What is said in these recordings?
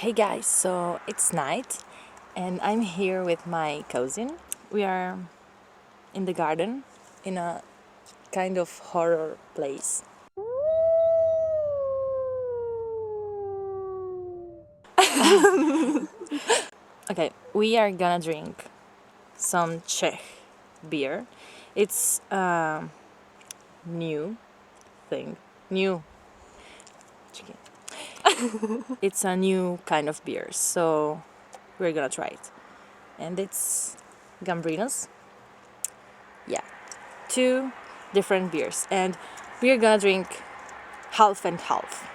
Hey guys, so it's night and I'm here with my cousin. We are in the garden in a kind of horror place. Okay, we are gonna drink some Czech beer. It's a new thing. New. It's a new kind of beer, so we're gonna try it. And it's Gambrinus. Yeah, two different beers, and we're gonna drink half and half.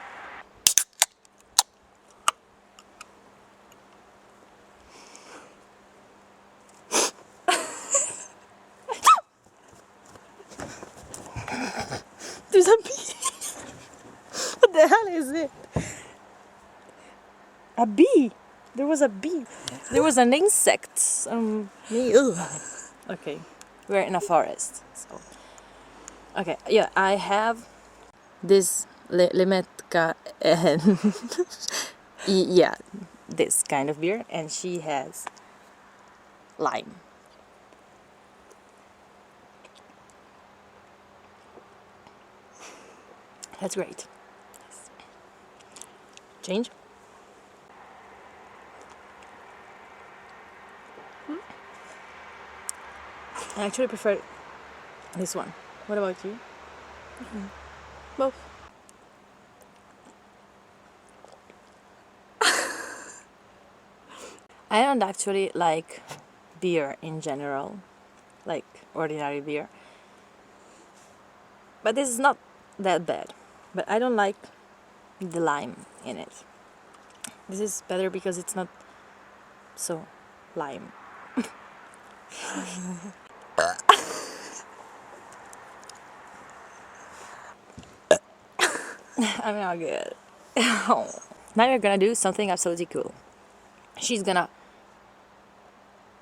There's a bee. What the hell is it? A bee. There was a bee. There was an insect. Okay, we're in a forest. So, okay, yeah, I have this limetka and yeah, this kind of beer, and she has lime. That's great. Change. I actually prefer this one. What about you? Both. I don't actually like beer in general, like ordinary beer. But this is not that bad. But I don't like the lime in it. This is better because it's not so lime. I'm not good. Now we're gonna do something absolutely cool. She's gonna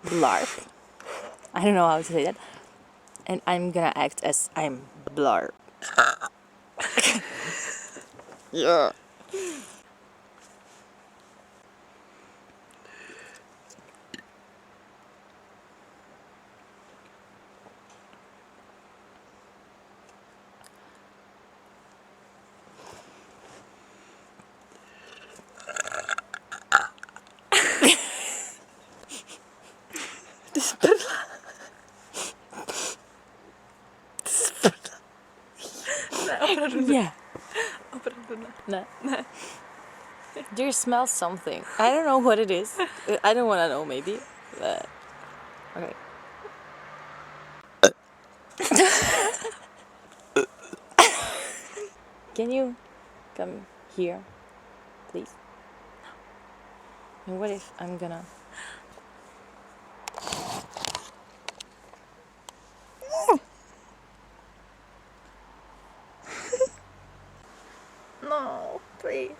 blarp. I don't know how to say that. And I'm gonna act as I'm blarp. Yeah. Yeah. No. Do you smell something? I don't know what it is. I don't want to know, maybe. But okay. Can you come here, please? And what if I'm gonna? No, please.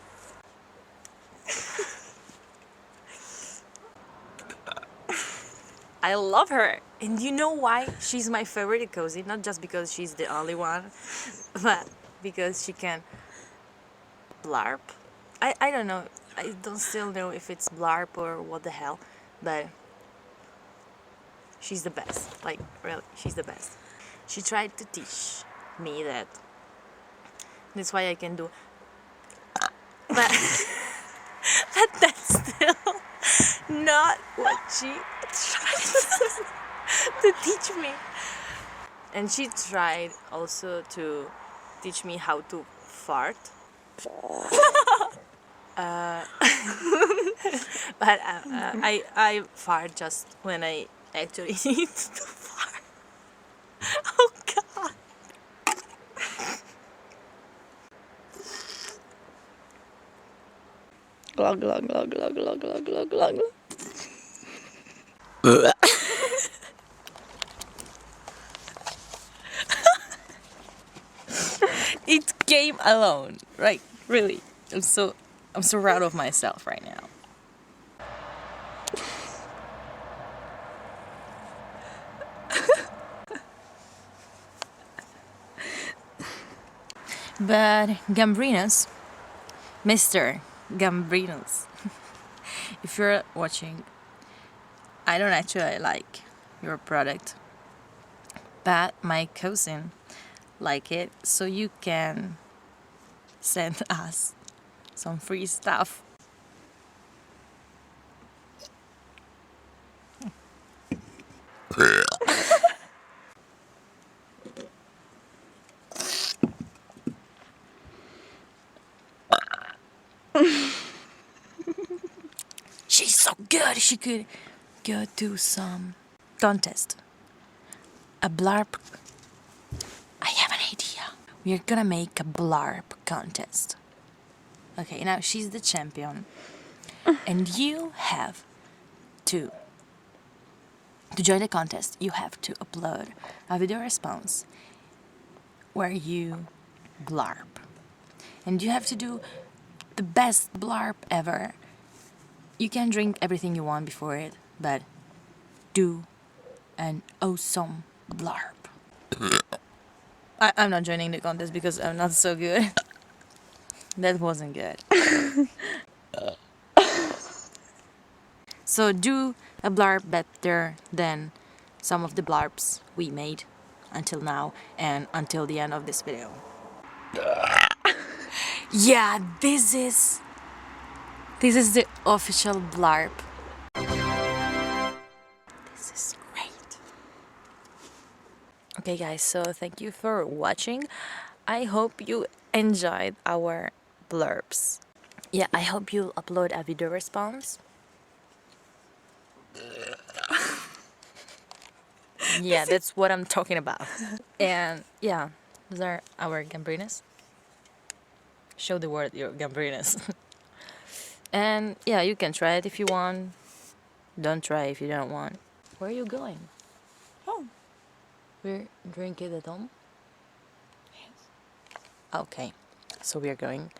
I love her. And you know why she's my favorite cousin? Not just because she's the only one, but because she can blarp. I don't know. I don't still know if it's blarp or what the hell, but she's the best. Like, really, she's the best. She tried to teach me that. That's why I can do. But, but that's still not what she tried to teach me. And she tried also to teach me how to fart. But I fart just when I actually need to fart. Oh God. Glug glug glug glug glug glug glug glug. It came alone, right? Really. I'm so proud of myself right now. But Gambrinus, Mr. Gambrinus, If you're watching, I don't actually like your product, but my cousin like it, so you can send us some free stuff. She's so good. She could go to some contest. A blarp. I have an idea. We're gonna make a blarp contest. Okay, now she's the champion. And you have to join the contest, you have to upload a video response where you blarp. And you have to do the best blarp ever. You can drink everything you want before it, but do an awesome blarp. I'm not joining the contest because I'm not so good. That wasn't good. So do a blarp better than some of the blarps we made until now and until the end of this video. Yeah, this is the official blarp. This is great. Okay guys, so thank you for watching. I hope you enjoyed our blurbs. Yeah, I hope you'll upload a video response. Yeah, that's what I'm talking about. And yeah, those are our Gambrinus. Show the world your Gambrinus. And yeah, you can try it if you want. Don't try if you don't want. Where are you going? Home. We're drinking at home? Yes. Okay, so we are going.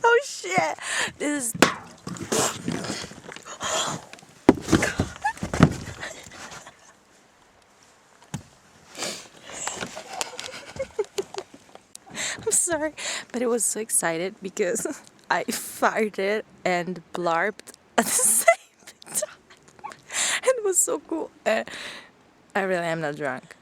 Oh shit! This is. I'm sorry, but I was so excited because I farted and blarped at the same time. And it was so cool. I really am not drunk.